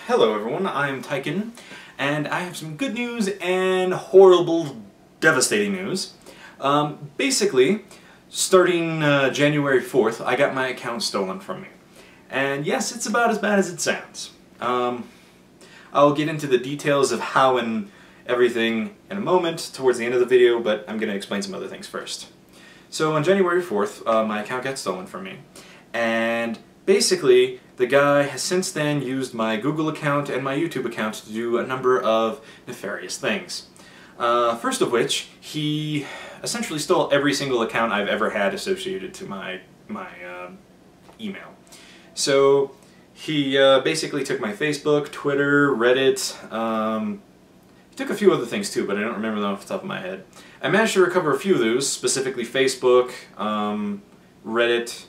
Hello everyone, I'm Tyken, and I have some good news and horrible, devastating news. Basically, starting January 4th, I got my account stolen from me. And yes, it's about as bad as it sounds. I'll get into the details of how and everything in a moment, towards the end of the video, but I'm going to explain some other things first. So on January 4th, my account got stolen from me, and basically, the guy has since then used my Google account and my YouTube account to do a number of nefarious things. First of which, he essentially stole every single account I've ever had associated to my email. So he basically took my Facebook, Twitter, Reddit, he took a few other things too, but I don't remember them off the top of my head. I managed to recover a few of those, specifically Facebook, Reddit,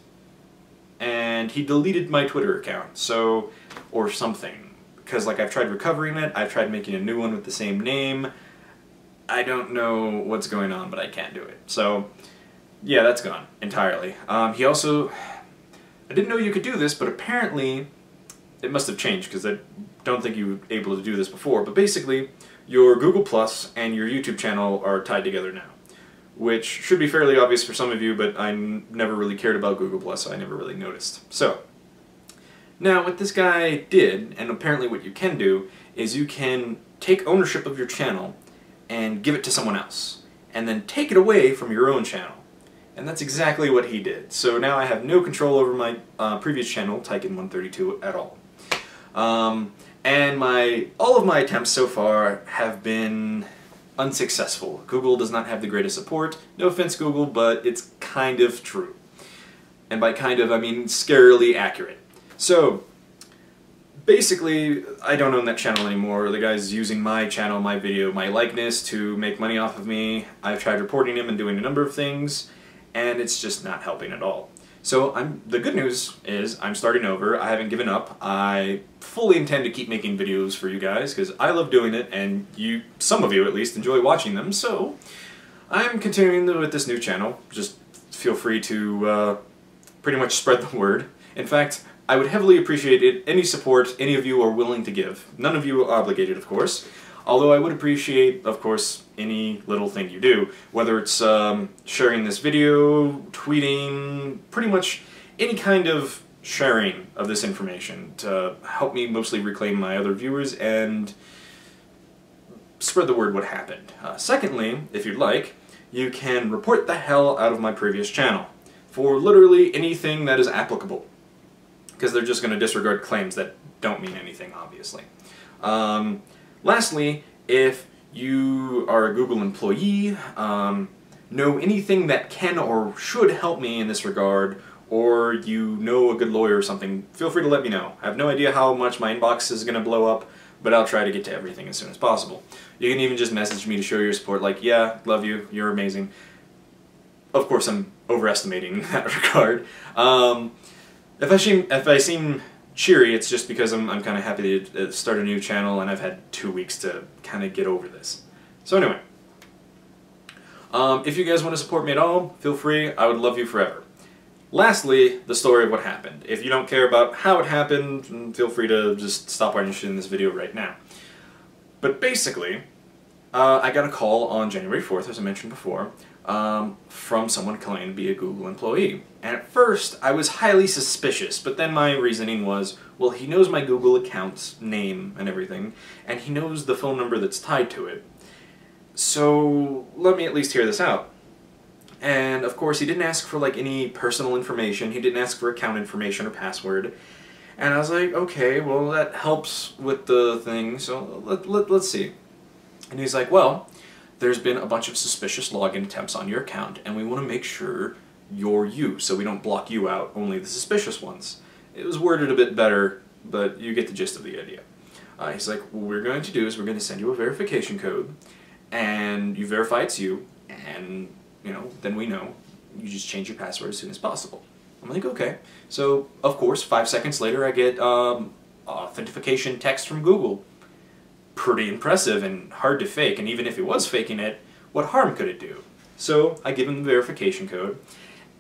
and he deleted my Twitter account, so, or something, because like I've tried recovering it, I've tried making a new one with the same name. I don't know what's going on, but I can't do it. So, yeah, that's gone entirely. He also, I didn't know you could do this, but apparently it must have changed, because I don't think you were able to do this before, but basically your Google Plus and your YouTube channel are tied together now, which should be fairly obvious for some of you, but I never really cared about Google Plus, so I never really noticed. So, now what this guy did, and apparently what you can do, is you can take ownership of your channel and give it to someone else, and then take it away from your own channel. And that's exactly what he did. So now I have no control over my previous channel, Tyken 132, at all. And all of my attempts so far have been unsuccessful. Google does not have the greatest support. No offense, Google, but it's kind of true. And by kind of, I mean scarily accurate. So, basically, I don't own that channel anymore. The guy's using my channel, my video, my likeness to make money off of me. I've tried reporting him and doing a number of things, and it's just not helping at all. So the good news is I'm starting over. I haven't given up. I fully intend to keep making videos for you guys because I love doing it, and some of you at least, enjoy watching them. So I'm continuing with this new channel. Just feel free to pretty much spread the word. In fact, I would heavily appreciate any support any of you are willing to give. None of you are obligated, of course. Although I would appreciate, of course, any little thing you do, whether it's sharing this video, tweeting, pretty much any kind of sharing of this information to help me mostly reclaim my other viewers and spread the word what happened. Secondly, if you'd like, you can report the hell out of my previous channel for literally anything that is applicable, because they're just going to disregard claims that don't mean anything, obviously. Lastly, if you are a Google employee, know anything that can or should help me in this regard, or you know a good lawyer or something, feel free to let me know. I have no idea how much my inbox is going to blow up, but I'll try to get to everything as soon as possible. You can even just message me to show your support, like, yeah, love you, you're amazing. Of course, I'm overestimating in that regard. If I seem cheery, it's just because I'm kind of happy to start a new channel, and I've had 2 weeks to kind of get over this. So anyway, if you guys want to support me at all, feel free. I would love you forever. Lastly, the story of what happened. If you don't care about how it happened, feel free to just stop watching this video right now. But basically, I got a call on January 4th, as I mentioned before, from someone claiming to be a Google employee. And at first, I was highly suspicious, but then my reasoning was, well, he knows my Google account's name and everything, and he knows the phone number that's tied to it. So, let me at least hear this out. And, of course, he didn't ask for, like, any personal information. He didn't ask for account information or password. And I was like, okay, well, that helps with the thing, so let's see. And he's like, well, there's been a bunch of suspicious login attempts on your account, and we want to make sure you're you, so we don't block you out, only the suspicious ones. It was worded a bit better, but you get the gist of the idea. He's like, what we're going to do is we're going to send you a verification code, and you verify it's you, and, you know, then we know. You just change your password as soon as possible. I'm like, okay. So, of course, 5 seconds later I get authentication text from Google. Pretty impressive and hard to fake, and even if it was faking it, what harm could it do? So I give him the verification code,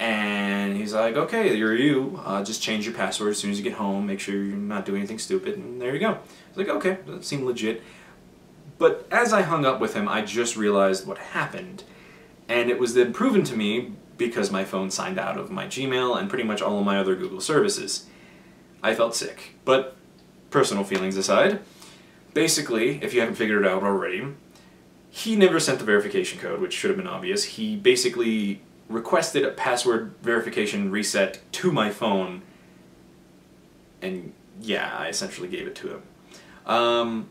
And he's like, okay, you're you. Just change your password as soon as you get home. Make sure you're not doing anything stupid. And there you go. I was like, okay, that seemed legit. But as I hung up with him, I just realized what happened. And it was then proven to me because my phone signed out of my Gmail and pretty much all of my other Google services. I felt sick. But personal feelings aside, basically, if you haven't figured it out already, he never sent the verification code, which should have been obvious. He basically requested a password verification reset to my phone, and yeah, I essentially gave it to him.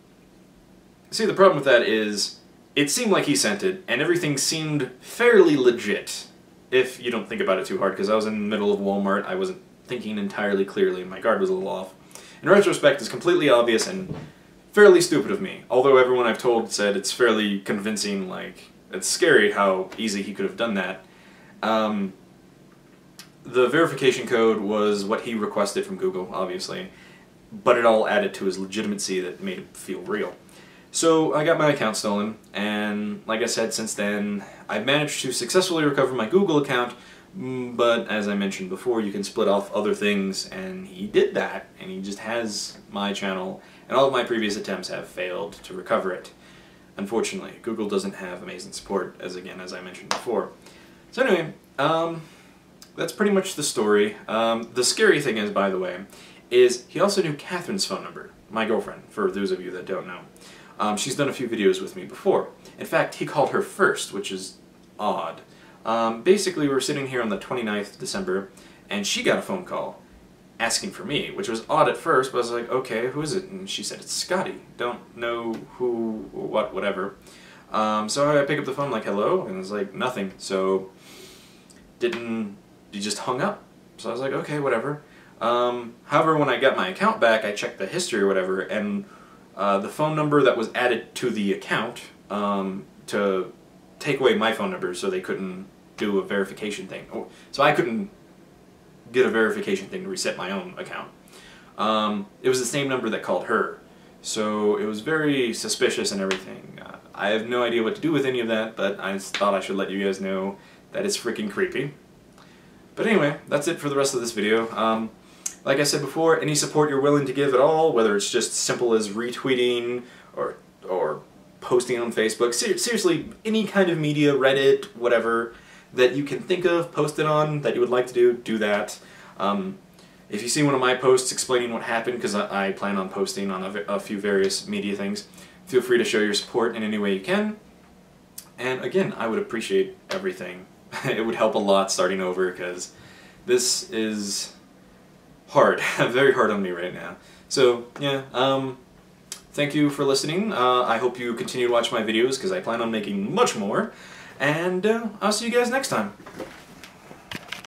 See, the problem with that is, it seemed like he sent it, and everything seemed fairly legit, if you don't think about it too hard, because I was in the middle of Walmart, I wasn't thinking entirely clearly, and my guard was a little off. In retrospect, it's completely obvious and fairly stupid of me, although everyone I've told said it's fairly convincing, like, it's scary how easy he could have done that. The verification code was what he requested from Google, obviously, but it all added to his legitimacy that made it feel real. So I got my account stolen, and like I said, since then, I've managed to successfully recover my Google account, but as I mentioned before, you can split off other things, and he did that, and he just has my channel, and all of my previous attempts have failed to recover it. Unfortunately, Google doesn't have amazing support, as I mentioned before. So anyway, that's pretty much the story. The scary thing is, by the way, is he also knew Catherine's phone number, my girlfriend, for those of you that don't know. She's done a few videos with me before. In fact, he called her first, which is odd. Basically, we were sitting here on the 29th of December, and she got a phone call asking for me, which was odd at first, but I was like, okay, who is it? And she said, it's Scotty. Don't know who, what, whatever. So I pick up the phone, like, hello? And it was like, nothing. So, he just hung up. So I was like, okay, whatever. However, when I got my account back, I checked the history or whatever, and the phone number that was added to the account to take away my phone number so they couldn't do a verification thing. So I couldn't get a verification thing to reset my own account. It was the same number that called her. So it was very suspicious and everything. I have no idea what to do with any of that, but I just thought I should let you guys know that it's freaking creepy. But anyway, that's it for the rest of this video. Like I said before, any support you're willing to give at all, whether it's just simple as retweeting or posting on Facebook, seriously, any kind of media, Reddit, whatever, that you can think of, post it on, that you would like to do that. If you see one of my posts explaining what happened, because I plan on posting on a few various media things, feel free to show your support in any way you can. And again, I would appreciate everything. It would help a lot starting over, because this is hard, very hard on me right now. So, yeah, thank you for listening. I hope you continue to watch my videos, because I plan on making much more. And I'll see you guys next time.